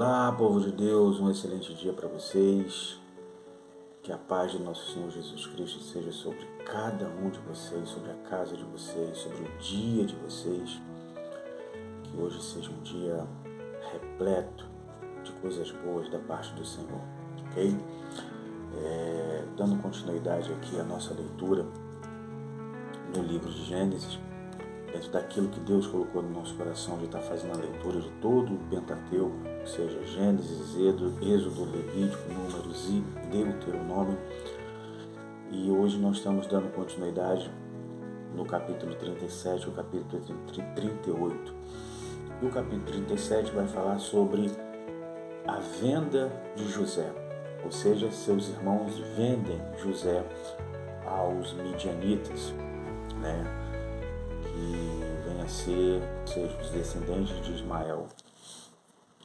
Olá, povo de Deus, um excelente dia para vocês. Que a paz de nosso Senhor Jesus Cristo seja sobre cada um de vocês, sobre a casa de vocês, sobre o dia de vocês. Que hoje seja um dia repleto de coisas boas da parte do Senhor, ok? Dando continuidade aqui à nossa leitura no livro de Gênesis, dentro daquilo que Deus colocou no nosso coração de estar fazendo a leitura de todo o Pentateuco, ou seja, Gênesis, Êxodo, Levítico, Números e Deuteronômio. E hoje nós estamos dando continuidade no capítulo 37 e o capítulo 38. E o capítulo 37 vai falar sobre a venda de José, ou seja, seus irmãos vendem José aos midianitas, que vem a ser, ou seja, os descendentes de Ismael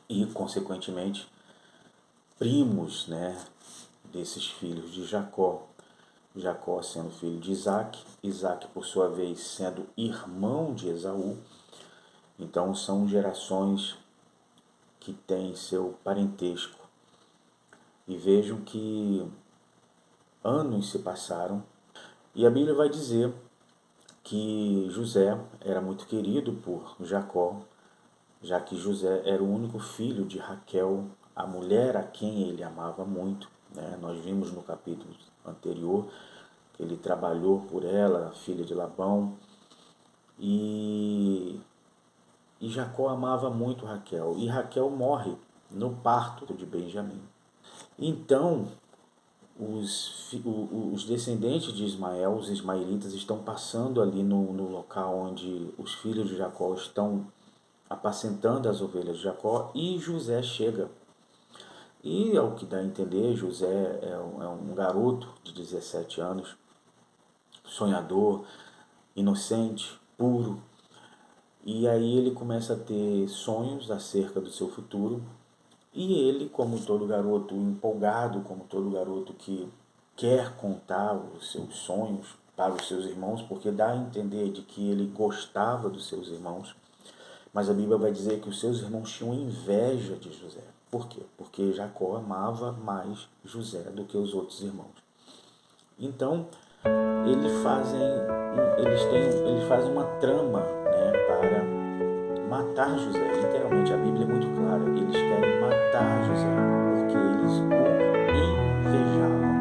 e, consequentemente, primos, desses filhos de Jacó. Jacó sendo filho de Isaac, Isaac, por sua vez, sendo irmão de Esaú. Então, são gerações que têm seu parentesco. E vejam que anos se passaram e a Bíblia vai dizer que José era muito querido por Jacó, já que José era o único filho de Raquel, a mulher a quem ele amava muito. Nós vimos no capítulo anterior que ele trabalhou por ela, filha de Labão, e Jacó amava muito Raquel, e Raquel morre no parto de Benjamim. Então, os descendentes de Ismael, os ismaelitas, estão passando ali no local onde os filhos de Jacó estão apacentando as ovelhas de Jacó, e José chega. E, ao que dá a entender, José é um garoto de 17 anos, sonhador, inocente, puro. E aí ele começa a ter sonhos acerca do seu futuro. E ele, como todo garoto empolgado, como todo garoto que quer contar os seus sonhos para os seus irmãos, porque dá a entender de que ele gostava dos seus irmãos, mas a Bíblia vai dizer que os seus irmãos tinham inveja de José. Por quê? Porque Jacó amava mais José do que os outros irmãos. Então, eles fazem uma trama, para matar José. Literalmente, a Bíblia é muito clara. Eles querem matar José porque eles o invejavam.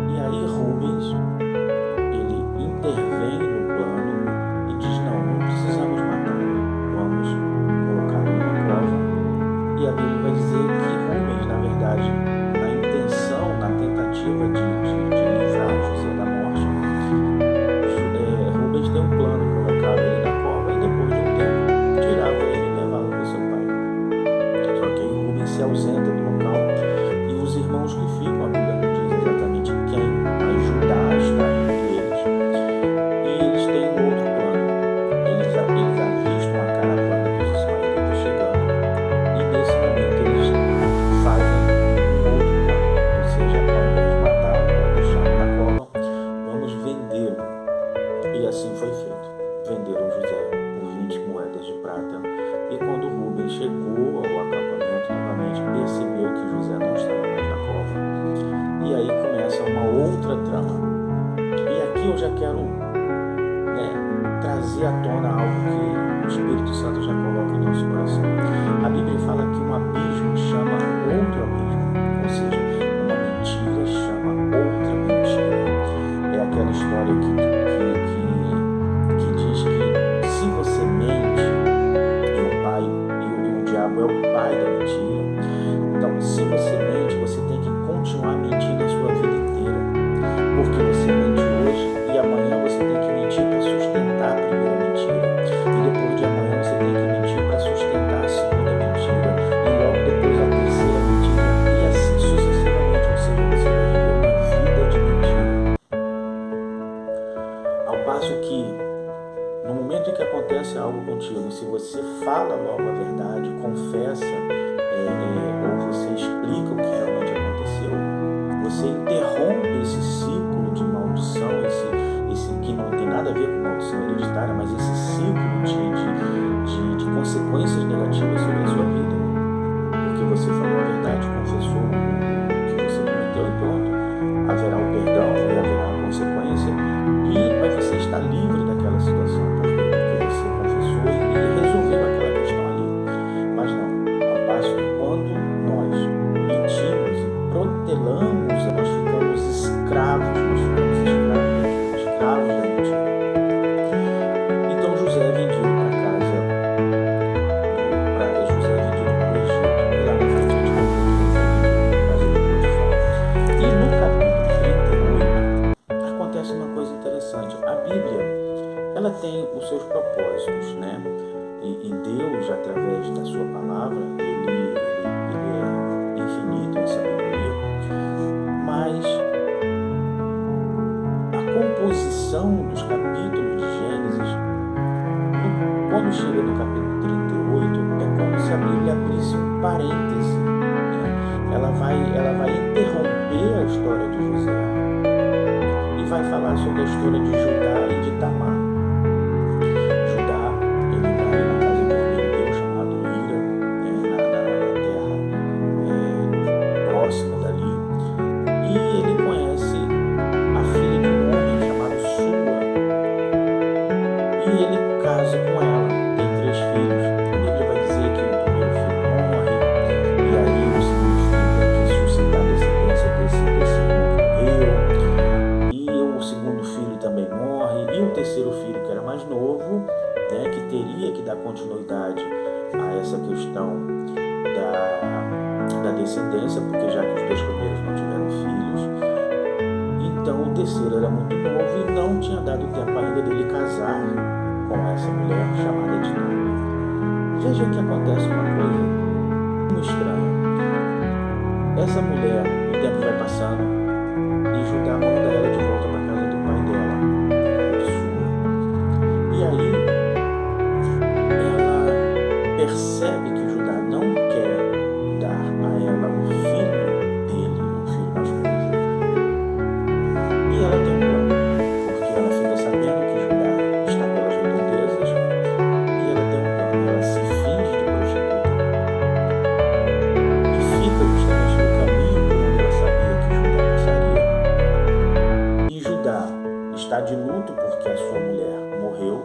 E aí Rubens, ele intervém no plano e diz: não precisamos matá-lo, vamos colocá-lo numa cova. E a Bíblia vai dizer que Rubens, na verdade, na intenção, na tentativa de livrar José da morte, Rubens tem um plano: colocava ele na cova e depois de um tempo tirava ele e levava para seu pai. Só que aí Rubens se ausenta do local e os irmãos que ficam, a Bíblia não diz exatamente quem, mas Judá está entre eles. E eles têm um outro plano. Eles avistam a caravana dos ismaelitas chegando e nesse momento eles fazem um outro plano. Ou seja, ao invés de matá-lo, ao deixá-lo na cova, vamos vendê-lo. E assim foi feito. Venderam José por 20 moedas de prata. E quando Rubens chegou ao acampamento novamente, percebeu que José não estava mais na cova. E aí começa uma outra trama. E aqui eu já quero trazer à tona algo que o Espírito Santo já coloca em nosso coração. A Bíblia fala que um abismo chama outro abismo. Ou seja, uma mentira chama outra mentira. É aquela história que diz que se você mente, o diabo é o pai da mentira. Então, se você mente, você tem que continuar mentindo a sua vida inteira. Porque você mente hoje e amanhã você tem que mentir para sustentar a primeira mentira. E depois de amanhã você tem que mentir para sustentar a segunda mentira. E logo depois a terceira mentira. E assim sucessivamente. Ou seja, você vai viver uma vida de mentira. Ao passo que, no momento em que acontece algo contigo, se você fala logo a verdade, confessa, ou você explica o que realmente aconteceu, você interrompe esse ciclo de maldição, esse que não tem nada a ver com maldição hereditária, mas esse ciclo de consequências negativas sobre a sua vida. você falou a verdade, confessou o que você cometeu e pronto. Haverá o perdão e haverá a consequência, mas você está livre daquela situação, porque você confessou e resolveu aquela questão ali. Mas não, ao passo que quando nós mentimos e protelamos, nós ficamos escravos da mentira. Então José é vendido para casa, José é vendido para o Egito, e lá na frente a gente vai ver que ele foi vendido para a casa de Potifar. E no capítulo 38 acontece uma coisa interessante. A Bíblia, ela tem os seus propósitos, né? E Deus, através da sua palavra, ele é infinito em sabedoria, mas a composição dos capítulos de Gênesis, quando chega no capítulo 38, é como se a Bíblia abrisse um parêntese, né? Ela vai interromper a história de José e vai falar sobre a história de Judá e de Tamar. Judá, ele vai na casa de um amigo Deus chamado Ira, na terra próxima dali, e ele conhece a filha de um homem chamado Sua, e ele casa com ela. Tem 3 filhos. A Bíblia vai dizer que o primeiro filho morre, e aí o segundo filho tem que suscitar a descendência desse irmão que morreu, e o segundo filho também morre, e o terceiro filho, que era mais novo, né, que teria que dar continuidade a essa questão da descendência, porque já que os 2 primeiros não tiveram filhos, então o terceiro era muito novo e não tinha dado tempo ainda dele casar com essa mulher chamada de Dinah. Veja que acontece uma coisa muito estranha. Essa mulher, o tempo vai passando e Judá manda ela de volta para a casa do pai dela, de Sua. E aí ela percebe que Judá não quer dar a ela o filho dele, o filho masculino. E ela tem um plano, porque ela fica sabendo que Judá está pelas redondezas, e ela tem um plano. Ela se finge de prostituta e fica justamente no caminho por onde ela sabia que Judá passaria. E Judá está de luto porque a sua mulher morreu,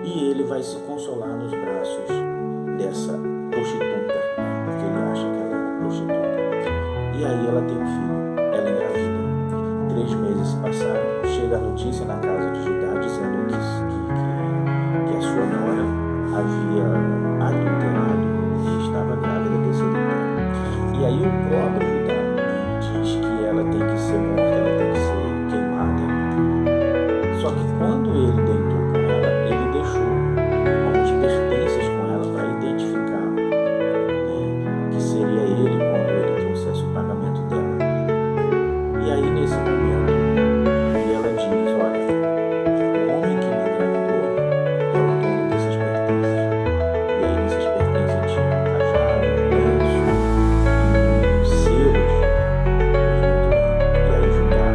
e ele vai se consolar nos braços dessa prostituta, né? Porque ele acha que ela é uma prostituta. E aí ela tem um filho, ela engravida. 3 meses se passaram, chega a notícia na casa de Judá dizendo que a sua nora havia adulterado e estava grávida desse adultério. E aí o próprio Judá diz que ela tem que ser morta, ela tem que ser queimada. Só que quando ele deitou com ela, ele deixou alguns pertences com ela para identificar, né, que seria ele quando ele trouxesse o pagamento dela. E aí nesse momento ela diz: olha, o homem que me engravidou é o dono desses pertences. E aí nesses pertences tinha um cajado, um lenço, selos. E aí Judá,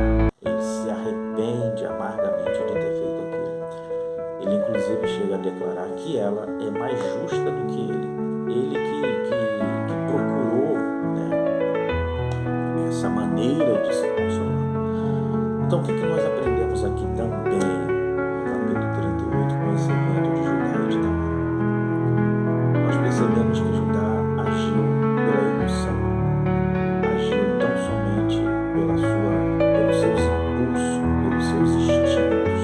ele se arrepende amargamente de ter feito aquilo. Ele inclusive chega a declarar que ela é mais justa do que ele. Ele que procurou, né, essa maneira de se consolar. Então o que nós aprendemos aqui também no capítulo 38 com esse evento de Judá e de Tamar? Nós percebemos que Judá agiu pela emoção, agiu tão somente pelos seus impulsos, pelos seus instintos.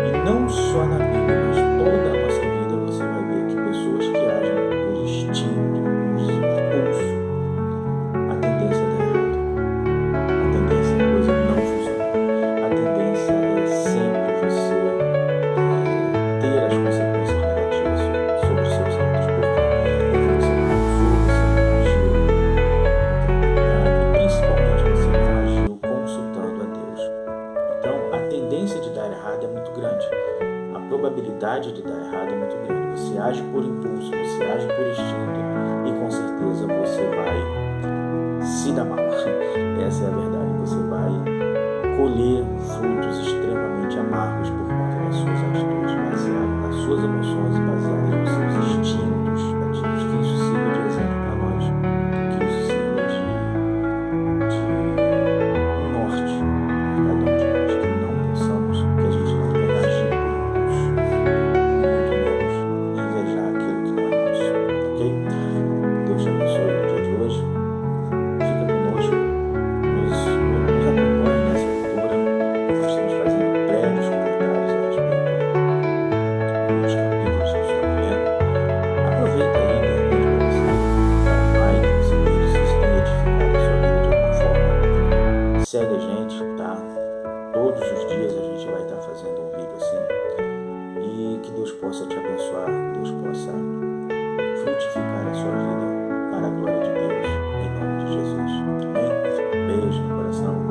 E não só na Bíblia, mas toda a nossa vida você vai ver que pessoas que agem por instinto, por impulso, a tendência é dar errado. A tendência é a coisa não funcionar. A tendência é sempre você ter as consequências negativas sobre os seus atos. Por quê? Porque você não usou, você não agiu com tranquilidade e principalmente você não agiu consultando a Deus. Então a tendência de dar errado é muito grande. A probabilidade de dar errado é muito grande. Você age por impulso, você age por instinto e com certeza você vai se dar mal. Essa é a verdade. Você vai colher frutos extremamente amargos por conta das suas atitudes, baseadas nas suas emoções e baseadas nos seus instintos. que isso sirva de exemplo para nós, que isso sirva de norte para cada um de nós, que não possamos, que a gente não venha agir por impulso, muito menos invejar aquilo que não é nosso, ok? Deus te abençoe no dia de hoje, fica conosco, nos acompanhe nessa leitura, nós estamos fazendo breves comentários a respeito dos capítulos que estamos lendo. Aproveita aí, de repente, para você dar um like nesse vídeo, se isso tem edificado a sua vida de alguma forma. Segue a gente, tá? Todos os dias a gente vai estar fazendo um vídeo assim. E que Deus possa te abençoar, que Deus possa frutificar a sua vida para a glória de Deus, em nome de Jesus. Amém? Beijo no coração.